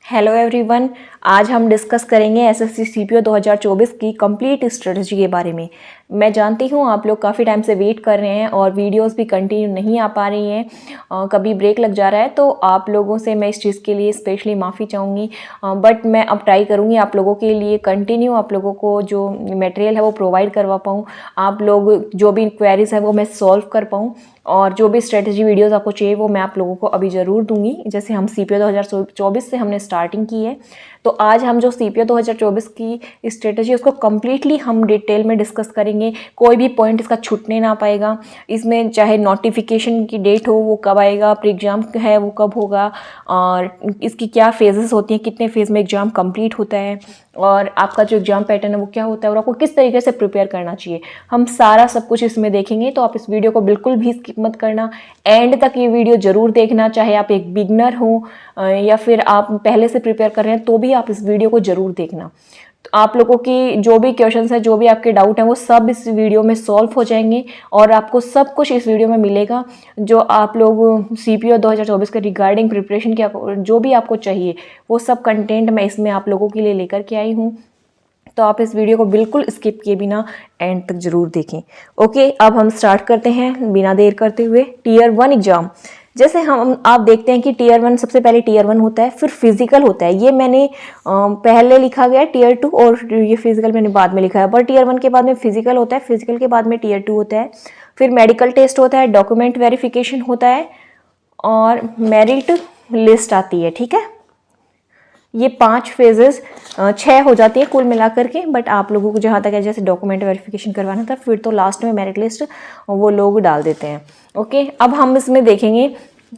Hello everyone, आज हम discuss करेंगे एसएससी सीपीओ 2024 की कंप्लीट स्ट्रेटजी के बारे में। मैं जानती हूँ आप लोग काफ़ी टाइम से वेट कर रहे हैं और वीडियोस भी कंटिन्यू नहीं आ पा रही हैं, कभी ब्रेक लग जा रहा है, तो आप लोगों से मैं इस चीज़ के लिए स्पेशली माफ़ी चाहूँगी। बट मैं अब ट्राई करूँगी आप लोगों के लिए कंटिन्यू आप लोगों को जो मटेरियल है वो प्रोवाइड करवा पाऊँ, आप लोग जो भी क्वेरीज है वो मैं सॉल्व कर पाऊँ, और जो भी स्ट्रेटजी वीडियोस आपको चाहिए वो मैं आप लोगों को अभी ज़रूर दूंगी। जैसे हम सीपीओ 2024 से हमने स्टार्टिंग की है, तो आज हम जो सीपीओ 2024 की स्ट्रेटजी उसको कम्प्लीटली हम डिटेल में डिस्कस करेंगे। कोई भी पॉइंट इसका छूटने ना पाएगा। इसमें चाहे नोटिफिकेशन की डेट हो वो कब आएगा, प्री एग्ज़ाम है वो कब होगा, और इसकी क्या फेजेस होती हैं, कितने फेज़ में एग्ज़ाम कंप्लीट होता है, और आपका जो एग्ज़ाम पैटर्न है वो क्या होता है, और आपको किस तरीके से प्रिपेयर करना चाहिए, हम सारा सब कुछ इसमें देखेंगे। तो आप इस वीडियो को बिल्कुल भी स्किप मत करना, एंड तक ये वीडियो ज़रूर देखना। चाहे आप एक बिगनर हो या फिर आप पहले से प्रिपेयर कर रहे हैं, तो भी आप इस वीडियो को ज़रूर देखना। तो आप लोगों की जो भी क्वेश्चंस है, जो भी आपके डाउट हैं, वो सब इस वीडियो में सॉल्व हो जाएंगे, और आपको सब कुछ इस वीडियो में मिलेगा जो आप लोग सीपीओ 2024 के रिगार्डिंग प्रिपरेशन की जो भी आपको चाहिए वो सब कंटेंट मैं इसमें आप लोगों के लिए लेकर के आई हूँ। तो आप इस वीडियो को बिल्कुल स्किप किए बिना एंड तक जरूर देखें। ओके, अब हम स्टार्ट करते हैं बिना देर करते हुए। टीयर 1 एग्जाम, जैसे हम आप देखते हैं कि टीयर 1 सबसे पहले टीयर 1 होता है, फिर फिजिकल होता है। ये मैंने पहले लिखा गया है टीयर 2, और ये फिजिकल मैंने बाद में लिखा है। पर टीयर 1 के बाद में फिजिकल होता है, फिजिकल के बाद में टीयर 2 होता है, फिर मेडिकल टेस्ट होता है, डॉक्यूमेंट वेरिफिकेशन होता है, और मेरिट लिस्ट आती है। ठीक है, ये 5 फेजेस 6 हो जाती है कुल मिलाकर के, बट आप लोगों को जहाँ तक है जैसे डॉक्यूमेंट वेरिफिकेशन करवाना था, फिर तो लास्ट में मेरिट लिस्ट वो लोग डाल देते हैं। ओके, अब हम इसमें देखेंगे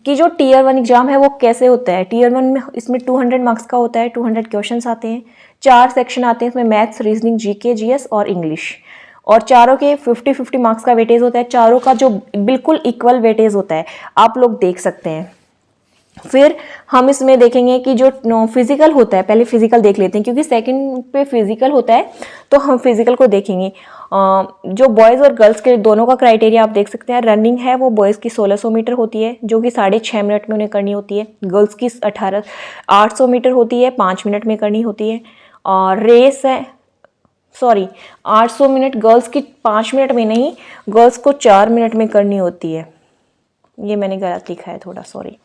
कि जो टीयर 1 एग्जाम है वो कैसे होता है। टीयर 1 में इसमें 200 मार्क्स का होता है, 200 क्वेश्चंस आते हैं, 4 सेक्शन आते हैं इसमें, मैथ्स, रीजनिंग, जीके, जीएस और इंग्लिश, और चारों के 50-50 मार्क्स का वेटेज होता है। चारों का जो बिल्कुल इक्वल वेटेज होता है, आप लोग देख सकते हैं। फिर हम इसमें देखेंगे कि जो फिजिकल होता है, पहले फिजिकल देख लेते हैं क्योंकि सेकंड पे फिजिकल होता है, तो हम फिजिकल को देखेंगे। जो बॉयज़ और गर्ल्स के दोनों का क्राइटेरिया आप देख सकते हैं। रनिंग है वो बॉयज़ की 1600 मीटर होती है, जो कि 6.5 मिनट में उन्हें करनी होती है। गर्ल्स की 800 मीटर होती है, 5 मिनट में करनी होती है। और रेस है, 800 मिनट गर्ल्स की 5 मिनट में नहीं, गर्ल्स को 4 मिनट में करनी होती है। ये मैंने गलत लिखा है थोड़ा, सॉरी,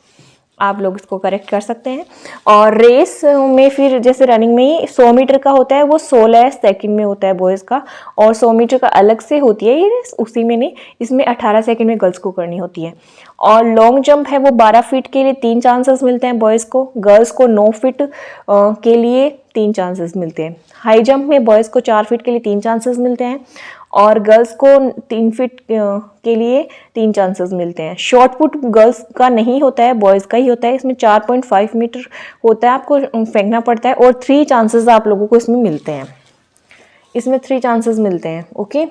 आप लोग इसको करेक्ट कर सकते हैं। और रेस में फिर जैसे रनिंग में ही 100 मीटर का होता है वो 16 सेकंड में होता है बॉयज़ का, और 100 मीटर का अलग से होती है ये रेस, उसी में नहीं, इसमें 18 सेकंड में गर्ल्स को करनी होती है। और लॉन्ग जंप है वो 12 फीट के लिए 3 चांसेस मिलते हैं बॉयज़ को, गर्ल्स को 9 फीट के लिए 3 चांसेस मिलते हैं। हाई जंप में बॉयज़ को 4 फीट के लिए 3 चांसेस मिलते हैं, और गर्ल्स को 3 फीट के लिए 3 चांसेस मिलते हैं। शॉर्ट पुट गर्ल्स का नहीं होता है, बॉयज़ का ही होता है। इसमें 4.5 मीटर होता है, आपको फेंकना पड़ता है, और 3 चांसेस आप लोगों को इसमें मिलते हैं। इसमें 3 चांसेस मिलते हैं। ओके,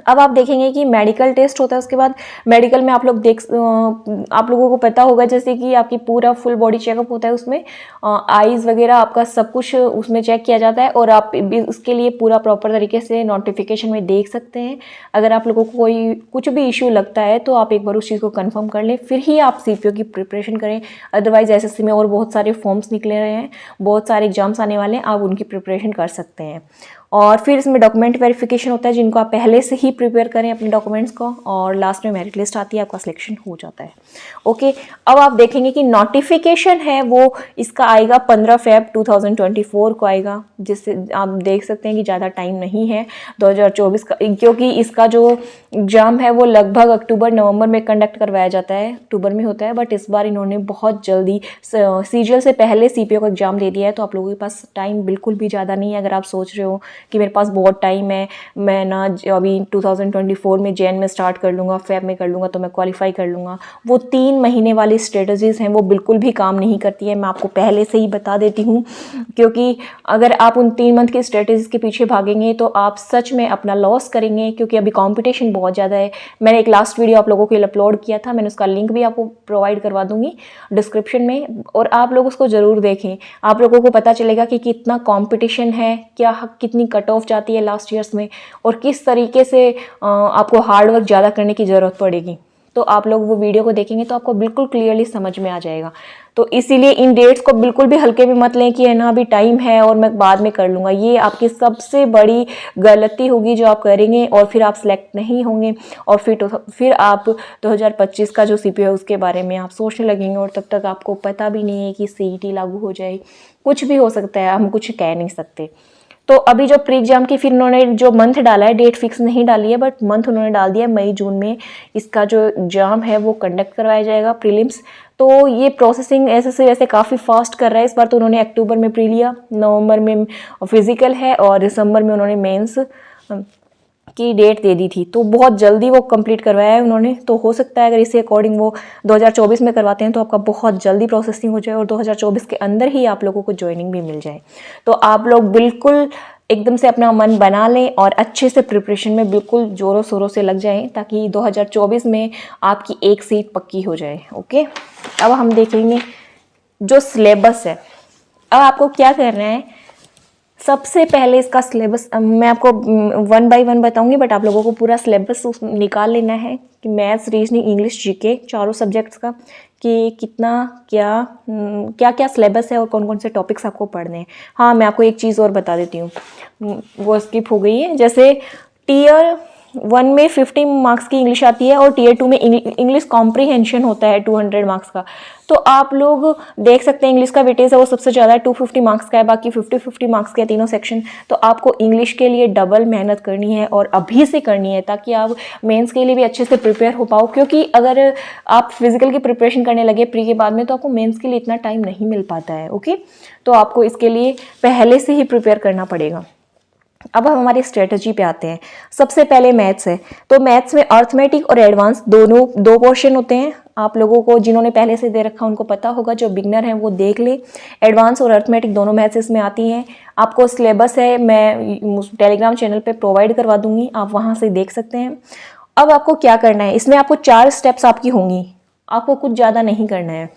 अब आप देखेंगे कि मेडिकल टेस्ट होता है। उसके बाद मेडिकल में आप लोगों को पता होगा जैसे कि आपकी पूरा फुल बॉडी चेकअप होता है, उसमें आईज वगैरह आपका सब कुछ उसमें चेक किया जाता है, और आप भी उसके लिए पूरा प्रॉपर तरीके से नोटिफिकेशन में देख सकते हैं। अगर आप लोगों को कोई कुछ भी इशू लगता है तो आप एक बार उस चीज़ को कंफर्म कर लें, फिर ही आप सीपीओ की प्रिपरेशन करें। अदरवाइज एसएससी में और बहुत सारे फॉर्म्स निकले रहे हैं, बहुत सारे एग्जाम्स आने वाले हैं, आप उनकी प्रिपरेशन कर सकते हैं। और फिर इसमें डॉक्यूमेंट वेरिफिकेशन होता है, जिनको आप पहले से ही प्रिपेयर करें अपने डॉक्यूमेंट्स को, और लास्ट में मेरिट लिस्ट आती है, आपका सिलेक्शन हो जाता है। ओके, अब आप देखेंगे कि नोटिफिकेशन है वो इसका आएगा 15 फेब 2024 को आएगा, जिससे आप देख सकते हैं कि ज़्यादा टाइम नहीं है 2024 का, क्योंकि इसका जो एग्ज़ाम है वो लगभग अक्टूबर-नवंबर में कंडक्ट करवाया जाता है, अक्टूबर में होता है, बट इस बार इन्होंने बहुत जल्दी सीजीएल से पहले सीपीओ का एग्ज़ाम दे दिया है। तो आप लोगों के पास टाइम बिल्कुल भी ज़्यादा नहीं है। अगर आप सोच रहे हो कि मेरे पास बहुत टाइम है, मैं ना अभी 2024 में जैन में स्टार्ट कर लूँगा, फेब में कर लूँगा तो मैं क्वालिफाई कर लूँगा, वो 3 महीने वाली स्ट्रेटजीज़ हैं वो बिल्कुल भी काम नहीं करती है। मैं आपको पहले से ही बता देती हूँ, क्योंकि अगर आप उन 3 मंथ की स्ट्रेटजीज़ के पीछे भागेंगे तो आप सच में अपना लॉस करेंगे, क्योंकि अभी कॉम्पिटिशन बहुत ज़्यादा है। मैंने एक लास्ट वीडियो आप लोगों के लिए अपलोड किया था, मैंने उसका लिंक भी आपको प्रोवाइड करवा दूँगी डिस्क्रिप्शन में, और आप लोग उसको ज़रूर देखें। आप लोगों को पता चलेगा कि कितना कॉम्पिटिशन है, क्या कितनी कट ऑफ जाती है लास्ट ईयर्स में, और किस तरीके से आपको हार्ड वर्क ज़्यादा करने की ज़रूरत पड़ेगी। तो आप लोग वो वीडियो को देखेंगे तो आपको बिल्कुल क्लियरली समझ में आ जाएगा। तो इसीलिए इन डेट्स को बिल्कुल भी हल्के में मत लें कि है ना अभी टाइम है और मैं बाद में कर लूँगा। ये आपकी सबसे बड़ी गलती होगी जो आप करेंगे और फिर आप सिलेक्ट नहीं होंगे और फिर आप 2025 का जो CPO है उसके बारे में आप सोचने लगेंगे और तब तक आपको पता भी नहीं है कि CET लागू हो जाए, कुछ भी हो सकता है, हम कुछ कह नहीं सकते। तो अभी जो प्री एग्जाम की फिर उन्होंने जो मंथ डाला है, डेट फिक्स नहीं डाली है बट मंथ उन्होंने डाल दिया है, मई जून में इसका जो एग्जाम है वो कंडक्ट करवाया जाएगा प्रीलिम्स। तो ये प्रोसेसिंग ऐसे से वैसे काफ़ी फास्ट कर रहा है। इस बार तो उन्होंने अक्टूबर में प्री लिया, नवंबर में फिजिकल है और दिसंबर में उन्होंने मेंस की डेट दे दी थी, तो बहुत जल्दी वो कंप्लीट करवाया है उन्होंने। तो हो सकता है अगर इसी अकॉर्डिंग वो 2024 में करवाते हैं तो आपका बहुत जल्दी प्रोसेसिंग हो जाए और 2024 के अंदर ही आप लोगों को ज्वाइनिंग भी मिल जाए। तो आप लोग बिल्कुल एकदम से अपना मन बना लें और अच्छे से प्रिपरेशन में बिल्कुल ज़ोरों शोरों से लग जाएं ताकि 2024 में आपकी एक सीट पक्की हो जाए। ओके, अब हम देखेंगे जो सिलेबस है। अब आपको क्या करना है, सबसे पहले इसका सिलेबस मैं आपको 1 बाय 1 बताऊंगी बट आप लोगों को पूरा सिलेबस निकाल लेना है कि मैथ्स, रीजनिंग, इंग्लिश, जीके चारों सब्जेक्ट्स का कि कितना क्या क्या सिलेबस है और कौन कौन से टॉपिक्स आपको पढ़ने हैं। हाँ, मैं आपको एक चीज़ और बता देती हूँ, वो स्किप हो गई है। जैसे टीयर 1 में 50 मार्क्स की इंग्लिश आती है और टीयर 2 में इंग्लिश कॉम्प्रीहेंशन होता है 200 मार्क्स का। तो आप लोग देख सकते हैं इंग्लिश का वेटेज है वो सबसे ज़्यादा है, 250 मार्क्स का है, बाकी 50-50 मार्क्स के तीनों सेक्शन। तो आपको इंग्लिश के लिए डबल मेहनत करनी है और अभी से करनी है ताकि आप मेंस के लिए भी अच्छे से प्रिपेयर हो पाओ, क्योंकि अगर आप फिजिकल की प्रिपरेशन करने लगे प्री के बाद में तो आपको मेंस के लिए इतना टाइम नहीं मिल पाता है। ओके, तो आपको इसके लिए पहले से ही प्रिपेयर करना पड़ेगा। अब हम हमारी स्ट्रेटजी पे आते हैं। सबसे पहले मैथ्स है, तो मैथ्स में अर्थमेटिक और एडवांस दोनों दो पोर्शन होते हैं। आप लोगों को जिन्होंने पहले से दे रखा उनको पता होगा, जो बिगनर हैं वो देख ले। एडवांस और अर्थमेटिक दोनों मैथ्स इसमें आती हैं। आपको सिलेबस है मैं टेलीग्राम चैनल पे प्रोवाइड करवा दूंगी, आप वहाँ से देख सकते हैं। अब आपको क्या करना है, इसमें आपको 4 स्टेप्स आपकी होंगी, आपको कुछ ज़्यादा नहीं करना है।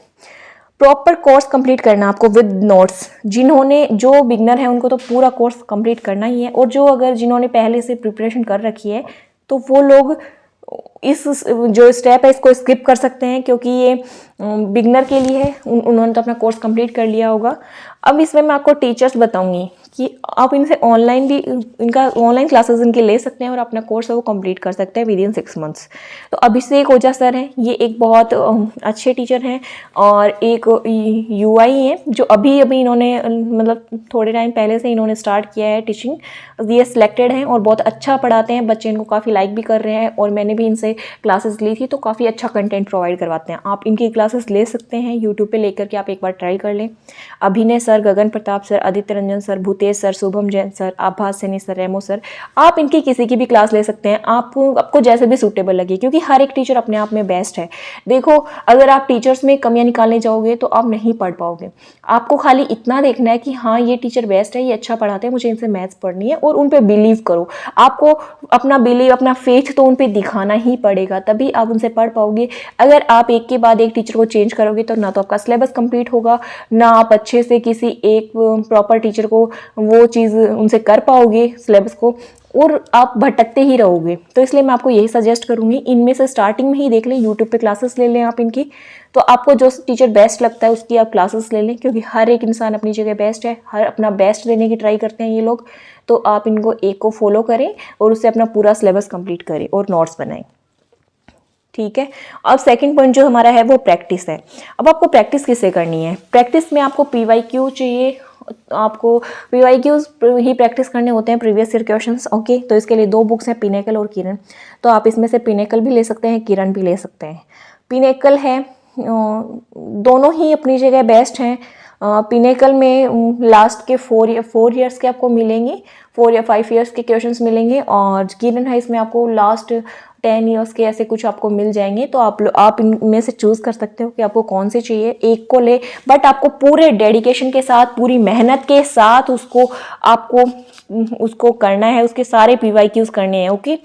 प्रॉपर कोर्स कंप्लीट करना आपको विद नोट्स। जो बिगनर है उनको तो पूरा कोर्स कंप्लीट करना ही है, और जिन्होंने पहले से प्रिपरेशन कर रखी है तो वो लोग इस जो स्टेप है इसको स्किप कर सकते हैं, क्योंकि ये बिगनर के लिए है, उन्होंने तो अपना कोर्स कंप्लीट कर लिया होगा। अब इसमें मैं आपको टीचर्स बताऊंगी कि आप इनसे ऑनलाइन भी इनका ऑनलाइन क्लासेस इनके ले सकते हैं और अपना कोर्स है वो कंप्लीट कर सकते हैं विदिन 6 मंथ्स। तो अभिषेक ओझा सर हैं, ये एक बहुत अच्छे टीचर हैं और एक UI हैं जो अभी इन्होंने मतलब थोड़े टाइम पहले से इन्होंने स्टार्ट किया है टीचिंग। ये सिलेक्टेड हैं और बहुत अच्छा पढ़ाते हैं, बच्चे इनको काफ़ी लाइक भी कर रहे हैं और मैंने भी इनसे क्लासेस ली थी तो काफ़ी अच्छा कंटेंट प्रोवाइड करवाते हैं। आप इनकी क्लासेस ले सकते हैं यूट्यूब पे लेकर के, आप एक बार ट्राई कर लें। Abhinav sir, Gagan Pratap sir, Aditya Ranjan sir, Bhutesh sir, Shubham Jain sir, Abhas Saini sir, रेमो सर, आप इनकी किसी की भी क्लास ले सकते हैं, आपको जैसे भी सूटेबल लगे, क्योंकि हर एक टीचर अपने आप में बेस्ट है। देखो, अगर आप टीचर्स में कमियां निकालने जाओगे तो आप नहीं पढ़ पाओगे। आपको खाली इतना देखना है कि हाँ ये टीचर बेस्ट है, ये अच्छा पढ़ाते हैं, मुझे इनसे मैथ्स पढ़नी है, और उन पर बिलीव करो। आपको अपना बिलीव, अपना फेथ तो उन पर दिखाना ही पड़ेगा, तभी आप उनसे पढ़ पाओगे। अगर आप एक के बाद एक टीचर को चेंज करोगे तो ना तो आपका सिलेबस कंप्लीट होगा, ना आप अच्छे से किसी एक प्रॉपर टीचर को वो चीज़ उनसे कर पाओगे सिलेबस को, और आप भटकते ही रहोगे। तो इसलिए मैं आपको यही सजेस्ट करूंगी, इनमें से स्टार्टिंग में ही देख लें, यूट्यूब पे क्लासेस ले लें आप इनकी। तो आपको जो टीचर बेस्ट लगता है उसकी आप क्लासेस ले लें, क्योंकि हर एक इंसान अपनी जगह बेस्ट है, हर अपना बेस्ट देने की ट्राई करते हैं ये लोग। तो आप इनको एक को फॉलो करें और उससे अपना पूरा सिलेबस कंप्लीट करें और नोट्स बनाएं। ठीक है। अब सेकंड पॉइंट जो हमारा है वो प्रैक्टिस है। अब आपको प्रैक्टिस किससे करनी है? प्रैक्टिस में आपको PYQ चाहिए, आपको PYQs ही प्रैक्टिस करने होते हैं, प्रीवियस ईयर क्वेश्चंस। ओके, तो इसके लिए 2 बुक्स हैं, पिनेकल और किरण। तो आप इसमें से पिनेकल भी ले सकते हैं, किरण भी ले सकते हैं। पिनेकल है, दोनों ही अपनी जगह बेस्ट हैं। पिनेकल में लास्ट के 4 ईयर्स के आपको मिलेंगे, 4 या 5 ईयर्स के क्वेश्चंस मिलेंगे, और किरण है इसमें आपको लास्ट 10 ईयर्स के ऐसे कुछ आपको मिल जाएंगे। तो आप इनमें से चूज़ कर सकते हो कि आपको कौन से चाहिए, एक को ले, बट आपको पूरे डेडिकेशन के साथ, पूरी मेहनत के साथ आपको उसको करना है, उसके सारे PYQs करने हैं। ओके,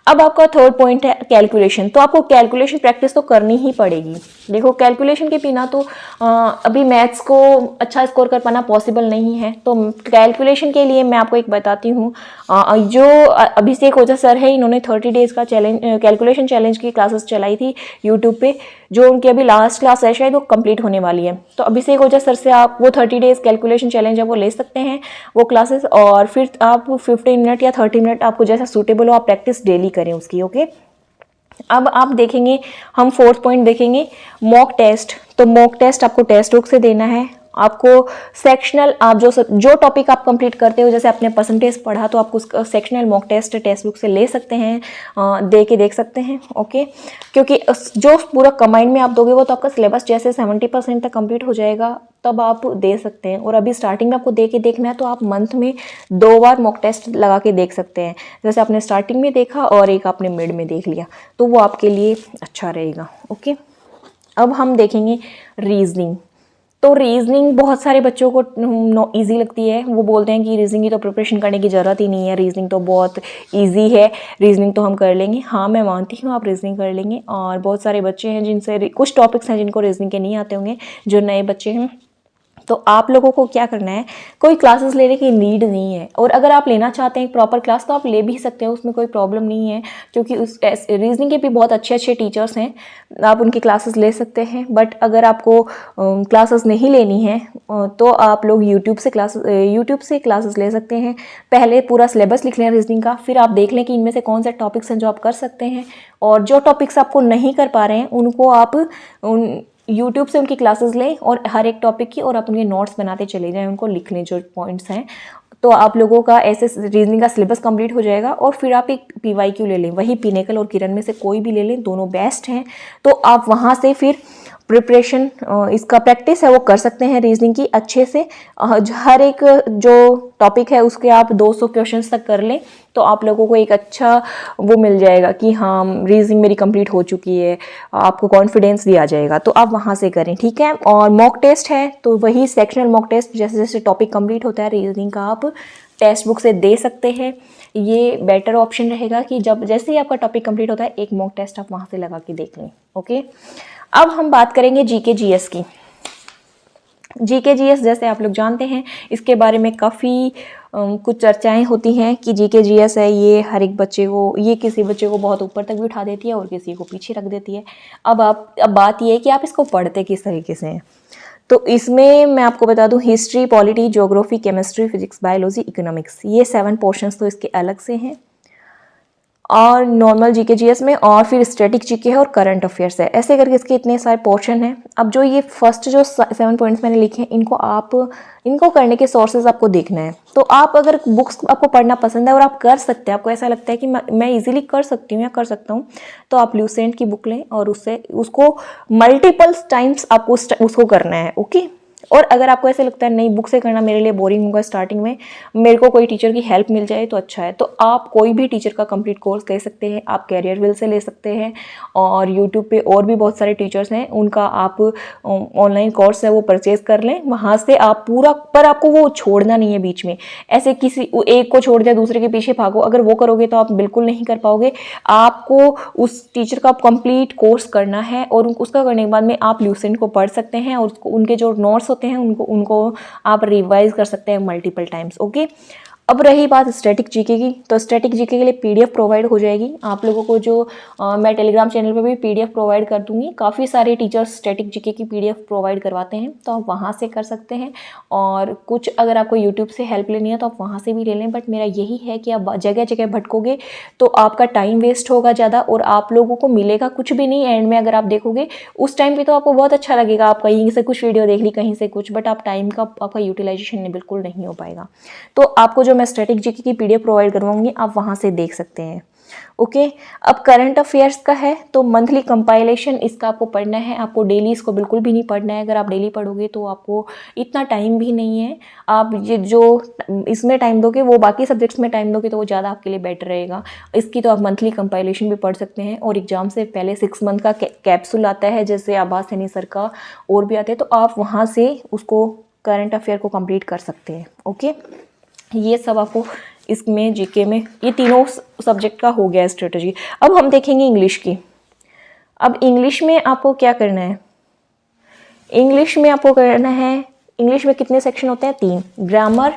अब आपका थर्ड पॉइंट है कैलकुलेशन। तो आपको कैलकुलेशन प्रैक्टिस तो करनी ही पड़ेगी। देखो कैलकुलेशन के बिना तो अभी मैथ्स को अच्छा स्कोर कर पाना पॉसिबल नहीं है। तो कैलकुलेशन के लिए मैं आपको एक बताती हूँ, जो अभिषेक ओझा सर है, इन्होंने 30 डेज का चैलेंज, कैलकुलेशन चैलेंज की क्लासेस चलाई थी यूट्यूब पे, जो उनकी अभी लास्ट क्लास है शायद, वो कंप्लीट होने वाली है। तो अभिषेक ओझा सर से आप वो 30 डेज कैलकुलेशन चैलेंज है वो ले सकते हैं वो क्लासेस, और फिर आप 15 मिनट या 30 मिनट आपको जैसा सूटेबल हो आप प्रैक्टिस डेली करें उसकी। ओके, अब आप देखेंगे, हम फोर्थ पॉइंट देखेंगे मॉक टेस्ट। तो मॉक टेस्ट आपको टेक्स्ट बुक से देना है। आपको सेक्शनल, आप जो टॉपिक आप कंप्लीट करते हो, जैसे आपने परसेंटेज पढ़ा तो आप उसका सेक्शनल मॉक टेस्ट बुक से ले सकते हैं, दे के देख सकते हैं। ओके, क्योंकि जो पूरा कंबाइंड में आप दोगे वो तो आपका सिलेबस जैसे 70% तक कंप्लीट हो जाएगा, तब आप दे सकते हैं। और अभी स्टार्टिंग में आपको दे के देखना है तो आप मंथ में 2 बार मॉक टेस्ट लगा के देख सकते हैं। जैसे आपने स्टार्टिंग में देखा और एक आपने मिड में देख लिया, तो वो आपके लिए अच्छा रहेगा। ओके, अब हम देखेंगे रीजनिंग। तो रीजनिंग बहुत सारे बच्चों को इजी लगती है, वो बोलते हैं कि रीजनिंग की तो प्रिपरेशन करने की ज़रूरत ही नहीं है, रीजनिंग तो बहुत इजी है, रीजनिंग तो हम कर लेंगे। हाँ, मैं मानती हूँ आप रीजनिंग कर लेंगे, और बहुत सारे बच्चे हैं जिनसे कुछ टॉपिक्स हैं जिनको रीजनिंग के नहीं आते होंगे, जो नए बच्चे हैं। तो आप लोगों को क्या करना है, कोई क्लासेस लेने की नीड नहीं है, और अगर आप लेना चाहते हैं प्रॉपर क्लास तो आप ले भी सकते हो, उसमें कोई प्रॉब्लम नहीं है, क्योंकि उस रीजनिंग के भी बहुत अच्छे अच्छे टीचर्स हैं, आप उनकी क्लासेस ले सकते हैं। बट अगर आपको क्लासेस नहीं लेनी है तो आप लोग यूट्यूब से क्लासेस ले सकते हैं। पहले पूरा सिलेबस लिख लें रीजनिंग का, फिर आप देख लें कि इनमें से कौन से टॉपिक्स हैं जो आप कर सकते हैं, और जो टॉपिक्स आपको नहीं कर पा रहे हैं उनको आप यूट्यूब से उनकी क्लासेस लें, और हर एक टॉपिक की, और आप उनके नोट्स बनाते चले जाएं, उनको लिख लें जो पॉइंट्स हैं। तो आप लोगों का ऐसे रीजनिंग का सिलेबस कंप्लीट हो जाएगा। और फिर आप एक PYQ ले लें, वही पिनेकल और किरण में से कोई भी ले लें, दोनों बेस्ट हैं। तो आप वहाँ से फिर प्रिपरेशन, इसका प्रैक्टिस है वो कर सकते हैं रीजनिंग की अच्छे से। हर एक जो टॉपिक है उसके आप 200 क्वेश्चंस तक कर लें, तो आप लोगों को एक अच्छा वो मिल जाएगा कि हाँ रीजनिंग मेरी कंप्लीट हो चुकी है, आपको कॉन्फिडेंस भी आ जाएगा। तो आप वहाँ से करें, ठीक है। और मॉक टेस्ट है तो वही सेक्शनल मॉक टेस्ट, जैसे जैसे टॉपिक कंप्लीट होता है रीजनिंग का, आप टेक्स्ट बुक से दे सकते हैं। ये बेटर ऑप्शन रहेगा कि जब जैसे ही आपका टॉपिक कंप्लीट होता है एक मॉक टेस्ट आप वहाँ से लगा के देख लें। ओके, अब हम बात करेंगे GK GS की। GK GS जैसे आप लोग जानते हैं, इसके बारे में काफ़ी कुछ चर्चाएं होती हैं कि GK GS है, ये हर एक बच्चे को, ये किसी बच्चे को बहुत ऊपर तक भी उठा देती है और किसी को पीछे रख देती है। अब बात ये है कि आप इसको पढ़ते किस तरीके से हैं। तो इसमें मैं आपको बता दूं, history, polity, geography, chemistry, physics, biology, economics, ये 7 पोर्शंस तो इसके अलग से हैं, और नॉर्मल GK GS में, और फिर स्टैटिक GK है और करंट अफेयर्स है। ऐसे करके इसके इतने सारे पोर्शन हैं। अब जो ये फर्स्ट जो 7 पॉइंट्स मैंने लिखे हैं, इनको करने के सोर्सेज आपको देखना है। तो आप अगर बुक्स आपको पढ़ना पसंद है और आप कर सकते हैं, आपको ऐसा लगता है कि मैं इजीली कर सकती हूँ या कर सकता हूँ, तो आप ल्यूसेंट की बुक लें और उसको मल्टीपल टाइम्स आपको उसको करना है। ओके, और अगर आपको ऐसे लगता है नहीं बुक से करना मेरे लिए बोरिंग होगा स्टार्टिंग में, मेरे को कोई टीचर की हेल्प मिल जाए तो अच्छा है, तो आप कोई भी टीचर का कंप्लीट कोर्स ले सकते हैं। आप कैरियर विल से ले सकते हैं, और यूट्यूब पे और भी बहुत सारे टीचर्स हैं, उनका आप ऑनलाइन कोर्स है वो परचेज कर लें। वहाँ से आप पूरा, पर आपको वो छोड़ना नहीं है बीच में, ऐसे किसी एक को छोड़ दिया दूसरे के पीछे भागो, अगर वो करोगे तो आप बिल्कुल नहीं कर पाओगे। आपको उस टीचर का कंप्लीट कोर्स करना है, और उसका करने के बाद में आप ल्यूसेंट को पढ़ सकते हैं, और उनके जो नोट्स होते हैं उनको आप रिवाइज कर सकते हैं मल्टीपल टाइम्स। ओके, अब रही बात स्टैटिक GK की, तो स्टैटिक GK के लिए PDF प्रोवाइड हो जाएगी आप लोगों को, जो मैं टेलीग्राम चैनल पे भी PDF प्रोवाइड कर दूंगी। काफ़ी सारे टीचर्स स्टैटिक GK की PDF प्रोवाइड करवाते हैं, तो आप वहाँ से कर सकते हैं। और कुछ अगर आपको यूट्यूब से हेल्प लेनी है तो आप वहाँ से भी ले लें, बट मेरा यही है कि आप जगह जगह भटकोगे तो आपका टाइम वेस्ट होगा ज़्यादा, और आप लोगों को मिलेगा कुछ भी नहीं एंड में। अगर आप देखोगे उस टाइम पर तो आपको बहुत अच्छा लगेगा, आप कहीं से कुछ वीडियो देख ली, कहीं से कुछ, बट आप टाइम का आपका यूटिलाइजेशन बिल्कुल नहीं हो पाएगा। तो आपको जो मैं स्टैटिक GK की PDF प्रोवाइड करवाऊंगी, आप वहां से देख सकते हैं। ओके, अब करंट अफेयर्स का है, तो मंथली कंपाइलेशन इसका आपको पढ़ना है। आपको डेली इसको बिल्कुल भी नहीं पढ़ना है, अगर आप डेली पढ़ोगे तो आपको इतना टाइम भी नहीं है। आप ये जो इसमें टाइम दोगे वो बाकी सब्जेक्ट्स में टाइम दोगे तो वो ज़्यादा आपके लिए बेटर रहेगा। इसकी तो आप मंथली कंपाइलेशन भी पढ़ सकते हैं, और एग्जाम से पहले 6 मंथ का कैप्सूल आता है, जैसे आबाद सैनी सर का और भी आते हैं, तो आप वहाँ से उसको करंट अफेयर को कंप्लीट कर सकते हैं। ओके, ये सब आपको इसमें जीके में ये तीनों सब्जेक्ट का हो गया स्ट्रेटजी। अब हम देखेंगे इंग्लिश की। अब इंग्लिश में आपको क्या करना है, इंग्लिश में आपको करना है, इंग्लिश में कितने सेक्शन होते हैं? 3, ग्रामर,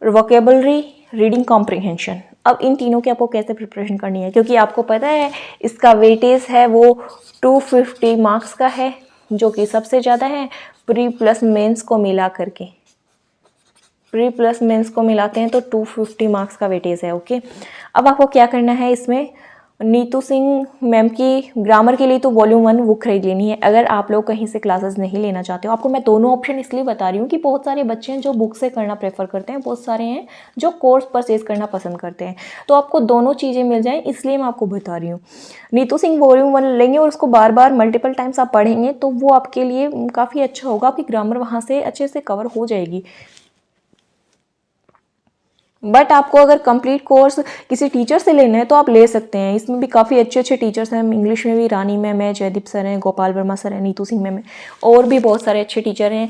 वोकेबलरी, रीडिंग कॉम्प्रिहेंशन। अब इन तीनों की आपको कैसे प्रिपरेशन करनी है, क्योंकि आपको पता है इसका वेटेज है वो 250 मार्क्स का है, जो कि सबसे ज़्यादा है प्री प्लस मेंस को मिला करके। प्री प्लस मेंस को मिलाते हैं तो 250 मार्क्स का वेटेज है। ओके, अब आपको क्या करना है, इसमें नीतू सिंह मैम की ग्रामर के लिए तो वॉल्यूम 1 बुक खरीद लेनी है। अगर आप लोग कहीं से क्लासेस नहीं लेना चाहते हो, आपको मैं दोनों ऑप्शन इसलिए बता रही हूँ कि बहुत सारे बच्चे हैं जो बुक से करना प्रेफर करते हैं, बहुत सारे हैं जो कोर्स परचेज करना पसंद करते हैं, तो आपको दोनों चीज़ें मिल जाएँ, इसलिए मैं आपको बता रही हूँ। नीतू सिंह वॉल्यूम 1 लेंगे और उसको बार बार मल्टीपल टाइम्स आप पढ़ेंगे तो वो आपके लिए काफ़ी अच्छा होगा, आपकी ग्रामर वहाँ से अच्छे से कवर हो जाएगी। बट आपको अगर कंप्लीट कोर्स किसी टीचर से लेना है तो आप ले सकते हैं, इसमें भी काफ़ी अच्छे अच्छे टीचर्स हैं। इंग्लिश में भी रानी मैम है, जयदीप सर हैं, गोपाल वर्मा सर हैं, नीतू सिंह मैम है, और भी बहुत सारे अच्छे टीचर हैं।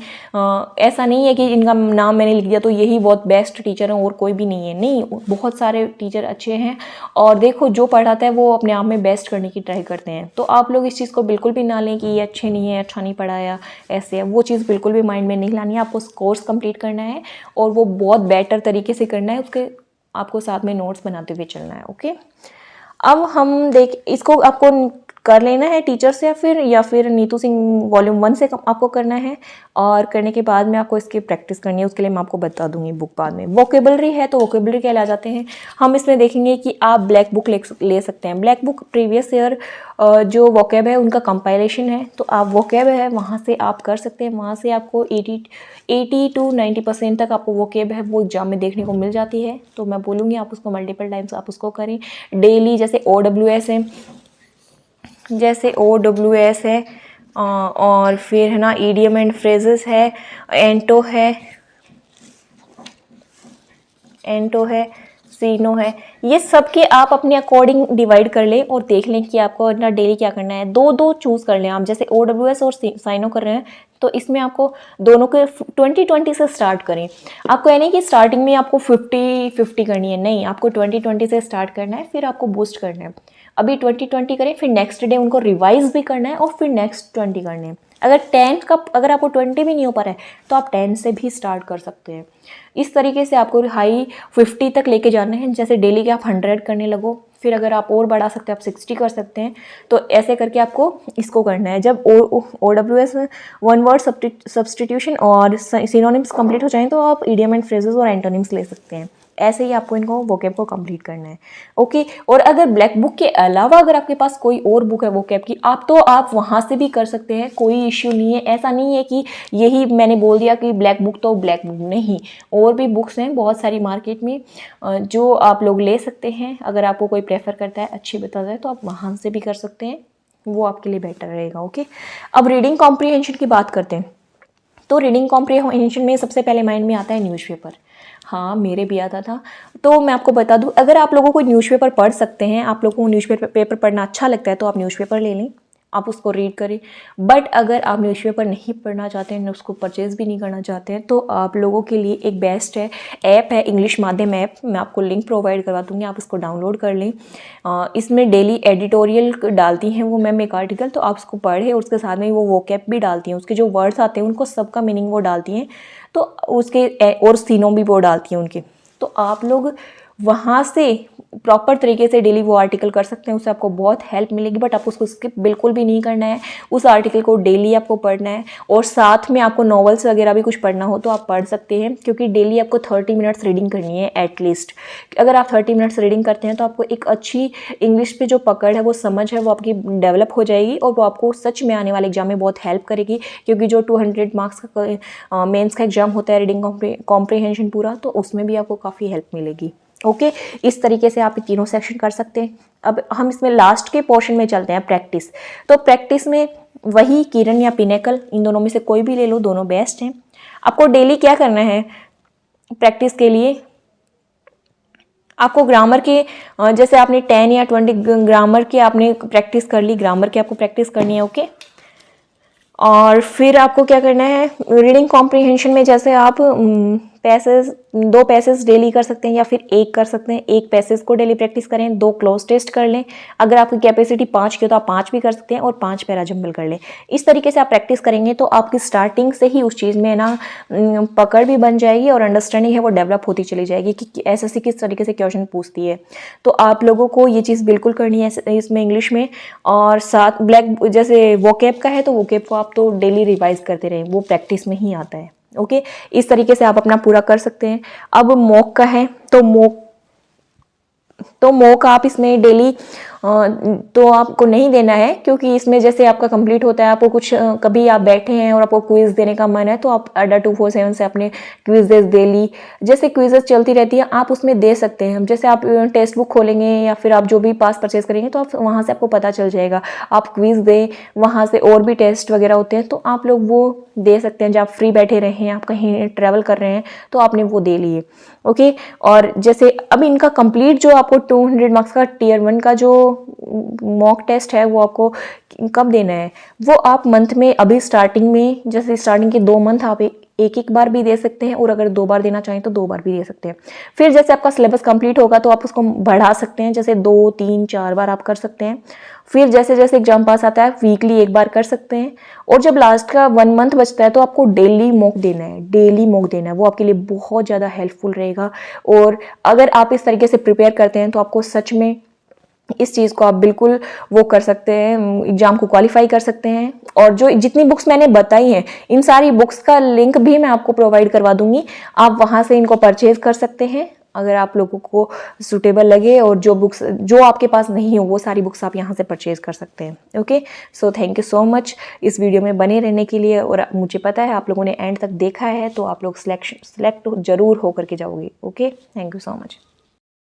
ऐसा नहीं है कि इनका नाम मैंने लिख दिया तो यही बहुत बेस्ट टीचर हैं और कोई भी नहीं है, नहीं, बहुत सारे टीचर अच्छे हैं। और देखो जो पढ़ाता है वो अपने आप में बेस्ट करने की ट्राई करते हैं, तो आप लोग इस चीज़ को बिल्कुल भी ना लें कि ये अच्छे नहीं है, अच्छा नहीं पढ़ाया, ऐसे है, वो चीज़ बिल्कुल भी माइंड में नहीं लानी है। आपको कोर्स कंप्लीट करना है और वो बहुत बेटर तरीके से करना है, उसके आपको साथ में नोट्स बनाते हुए चलना है। ओके, अब हम इसको आपको कर लेना है टीचर से या फिर नीतू सिंह वॉल्यूम 1 से आपको करना है, और करने के बाद में आपको इसकी प्रैक्टिस करनी है, उसके लिए मैं आपको बता दूंगी बुक बाद में। वोकेबलरी है तो वोकेबलरी क्या ला जाते हैं, हम इसमें देखेंगे कि आप ब्लैक बुक ले सकते हैं। ब्लैक बुक प्रीवियस ईयर जो वोकेब है उनका कंपाइलेशन है, तो आप वोकेब है वहाँ से आप कर सकते हैं, वहाँ से आपको 80 to 90% तक आपको वोकेब है वो एग्जाम में देखने को मिल जाती है। तो मैं बोलूँगी आप उसको मल्टीपल टाइम्स आप उसको करें डेली, जैसे OWS है, जैसे OWS है, और फिर है ना ईडियम एंड फ्रेजेस है, एंटो है, सीनो है, ये सब के आप अपने अकॉर्डिंग डिवाइड कर लें और देख लें कि आपको ना डेली क्या करना है। दो चूज़ कर लें आप, जैसे OWS और साइनो कर रहे हैं तो इसमें आपको दोनों के 20-20 से स्टार्ट करें। आपको यानी कि स्टार्टिंग में आपको 50-50 करनी है, नहीं, आपको 20-20 से स्टार्ट करना है, फिर आपको बूस्ट करना है। अभी 20-20 करें, फिर नेक्स्ट डे उनको रिवाइज भी करना है और फिर नेक्स्ट 20 करने हैं। अगर आपको 20 भी नहीं हो पा रहा है तो आप 10 से भी स्टार्ट कर सकते हैं। इस तरीके से आपको हाई 50 तक लेके जाना है। जैसे डेली के आप 100 करने लगो, फिर अगर आप और बढ़ा सकते हैं आप 60 कर सकते हैं, तो ऐसे करके आपको इसको करना है। जब OWS वन वर्ड सब्सटीट्यूशन और सिनोनिम्स कंप्लीट हो जाएं तो आप इडियम एंड फ्रेजेस और एंटोनिम्स ले सकते हैं। ऐसे ही आपको इनको वोकेब को कंप्लीट करना है। ओके, और अगर ब्लैक बुक के अलावा अगर आपके पास कोई और बुक है वोकेब की, आप वहाँ से भी कर सकते हैं, कोई इश्यू नहीं है। ऐसा नहीं है कि यही मैंने बोल दिया कि ब्लैक बुक तो ब्लैक बुक, नहीं, और भी बुक्स हैं बहुत सारी मार्केट में जो आप लोग ले सकते हैं। अगर आपको कोई प्रेफर करता है, अच्छी बताता है, तो आप वहाँ से भी कर सकते हैं, वो आपके लिए बेटर रहेगा। ओके, अब रीडिंग कॉम्प्रिहेंशन की बात करते हैं। तो रीडिंग कॉम्प्रिहेंशन में सबसे पहले माइंड में आता है न्यूज़पेपर। हाँ, मेरे भी आता था। तो मैं आपको बता दूं, अगर आप लोगों को न्यूज़पेपर पढ़ सकते हैं, आप लोगों को न्यूज़पेपर पढ़ना अच्छा लगता है तो आप न्यूज़पेपर ले लें, आप उसको रीड करें। बट अगर आप न्यूज़पेपर नहीं पढ़ना चाहते हैं, उसको परचेज़ भी नहीं करना चाहते हैं, तो आप लोगों के लिए एक बेस्ट ऐप है इंग्लिश माध्यम ऐप। मैं आपको लिंक प्रोवाइड करवा दूँगी, आप उसको डाउनलोड कर लें। इसमें डेली एडिटोरियल डालती हैं वो मैम एक आर्टिकल, तो आप उसको पढ़ें, और उसके साथ में वो वोकैब भी डालती हैं, उसके जो वर्ड्स आते हैं उनको सबका मीनिंग वो डालती हैं, तो उसके और सीनों भी वो डालती हैं उनके। तो आप लोग वहाँ से प्रॉपर तरीके से डेली वो आर्टिकल कर सकते हैं, उससे आपको बहुत हेल्प मिलेगी। बट आपको उसको स्किप बिल्कुल भी नहीं करना है, उस आर्टिकल को डेली आपको पढ़ना है। और साथ में आपको नॉवेल्स वगैरह भी कुछ पढ़ना हो तो आप पढ़ सकते हैं, क्योंकि डेली आपको 30 मिनट्स रीडिंग करनी है एटलीस्ट। अगर आप 30 मिनट्स रीडिंग करते हैं तो आपको एक अच्छी इंग्लिश पे जो पकड़ है, वो समझ है, वो आपकी डेवलप हो जाएगी, और वो आपको सच में आने वाले एग्जाम में बहुत हेल्प करेगी। क्योंकि जो 200 मार्क्स का मेंस का एग्जाम होता है रीडिंग कॉम्प्रिहेंशन पूरा, तो उसमें भी आपको काफ़ी हेल्प मिलेगी। ओके, इस तरीके से आप तीनों सेक्शन कर सकते हैं। अब हम इसमें लास्ट के पोर्शन में चलते हैं, प्रैक्टिस। तो प्रैक्टिस में वही किरण या पिनेकल, इन दोनों में से कोई भी ले लो, दोनों बेस्ट हैं। आपको डेली क्या करना है प्रैक्टिस के लिए, आपको ग्रामर के जैसे आपने 10 या 20 ग्रामर के आपने प्रैक्टिस कर ली, ग्रामर की आपको प्रैक्टिस करनी है। ओके, और फिर आपको क्या करना है रीडिंग कॉम्प्रिहेंशन में, जैसे आप पैसेज 2 पैसेज डेली कर सकते हैं या फिर 1 कर सकते हैं। 1 पैसेज को डेली प्रैक्टिस करें, 2 क्लोज टेस्ट कर लें। अगर आपकी कैपेसिटी 5 की हो तो आप 5 भी कर सकते हैं और 5 पैरा जंबल कर लें। इस तरीके से आप प्रैक्टिस करेंगे तो आपकी स्टार्टिंग से ही उस चीज़ में ना पकड़ भी बन जाएगी और अंडरस्टैंडिंग है वो डेवलप होती चली जाएगी कि एसएससी किस तरीके से क्वेश्चन पूछती है। तो आप लोगों को ये चीज़ बिल्कुल करनी है इसमें इंग्लिश में। और साथ ब्लैक जैसे वोकैब का है तो वोकैब को आप तो डेली रिवाइज करते रहें, वो प्रैक्टिस में ही आता है। ओके, इस तरीके से आप अपना पूरा कर सकते हैं। अब मॉक का है तो मॉक आप इसमें डेली तो आपको नहीं देना है, क्योंकि इसमें जैसे आपका कंप्लीट होता है, आपको कुछ कभी आप बैठे हैं और आपको क्विज देने का मन है तो आप अड्डा 247 से अपने क्विजेज डेली जैसे क्विजेज चलती रहती है आप उसमें दे सकते हैं। जैसे आप टेक्स्ट बुक खोलेंगे या फिर आप जो भी पास परचेज करेंगे तो आप वहाँ से आपको पता चल जाएगा, आप क्विज दें, वहाँ से और भी टेस्ट वगैरह होते हैं तो आप लोग वो दे सकते हैं। जब आप फ्री बैठे रहे हैं, आप कहीं ट्रैवल कर रहे हैं तो आपने वो दे लिए। ओके, और जैसे अब इनका कंप्लीट जो आपको 200 मार्क्स का टियर 1 का जो मॉक टेस्ट है वो आपको कब देना है, वो आप मंथ में अभी स्टार्टिंग में, जैसे स्टार्टिंग के 2 मंथ आप एक बार भी दे सकते हैं और अगर 2 बार देना चाहें तो 2 बार भी दे सकते हैं। फिर जैसे आपका सिलेबस कंप्लीट होगा तो आप उसको बढ़ा सकते हैं, जैसे 2, 3, 4 बार आप कर सकते हैं। फिर जैसे जैसे एग्जाम पास आता है वीकली 1 बार कर सकते हैं। और जब लास्ट का 1 मंथ बचता है तो आपको डेली मॉक देना है, डेली मॉक देना है, वो आपके लिए बहुत ज़्यादा हेल्पफुल रहेगा। और अगर आप इस तरीके से प्रिपेयर करते हैं तो आपको सच में इस चीज़ को आप बिल्कुल वो कर सकते हैं, एग्जाम को क्वालिफाई कर सकते हैं। और जो जितनी बुक्स मैंने बताई हैं इन सारी बुक्स का लिंक भी मैं आपको प्रोवाइड करवा दूंगी, आप वहाँ से इनको परचेज कर सकते हैं अगर आप लोगों को सूटेबल लगे। और जो बुक्स जो आपके पास नहीं हो वो सारी बुक्स आप यहाँ से परचेज कर सकते हैं। Okay, so thank you so much इस वीडियो में बने रहने के लिए। और मुझे पता है आप लोगों ने एंड तक देखा है तो आप लोग सिलेक्ट जरूर होकर के जाओगे। Okay, thank you so much.